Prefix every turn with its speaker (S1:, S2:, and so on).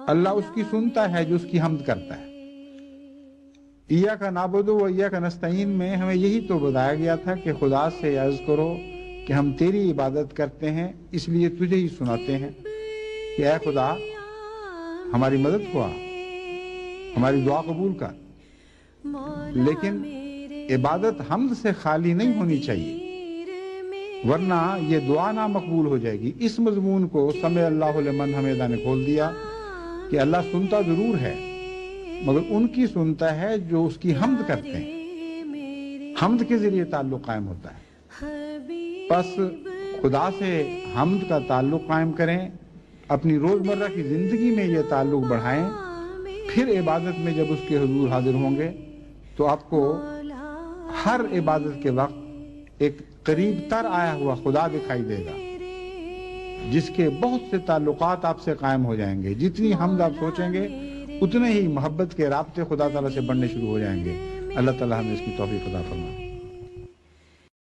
S1: اللہ اس کی سنتا ہے جو اس کی حمد کرتا ہے۔ ایاک نعبد و ایاک نستعین میں ہمیں یہی تو بتایا گیا تھا کہ خدا سے عرض کرو کہ ہم تیری عبادت کرتے ہیں، اس لیے تجھے ہی سناتے ہیں کہ اے خدا ہماری مدد ہوا، ہماری دعا قبول کر۔ لیکن عبادت حمد سے خالی نہیں ہونی چاہیے، ورنہ یہ دعا نہ مقبول ہو جائے گی۔ اس مضمون کو سمع اللہ لمن حمدہ نے کھول دیا کہ اللہ سنتا ضرور ہے مگر ان کی سنتا ہے جو اس کی حمد کرتے ہیں، حمد کے ذریعے تعلق قائم ہوتا ہے۔ پس خدا سے حمد کا تعلق قائم کریں، اپنی روزمرہ کی زندگی میں یہ تعلق بڑھائیں، پھر عبادت میں جب اس کے حضور حاضر ہوں گے تو آپ کو ہر عبادت کے وقت ایک قریب تر آیا ہوا خدا دکھائی دے گا جس کے بہت سے تعلقات آپ سے قائم ہو جائیں گے۔ جتنی حمد آپ سوچیں گے اتنے ہی محبت کے رابطے خدا تعالیٰ سے بڑھنے شروع ہو جائیں گے۔ اللہ تعالیٰ ہمیں اس کی توفیق عطا فرمائے۔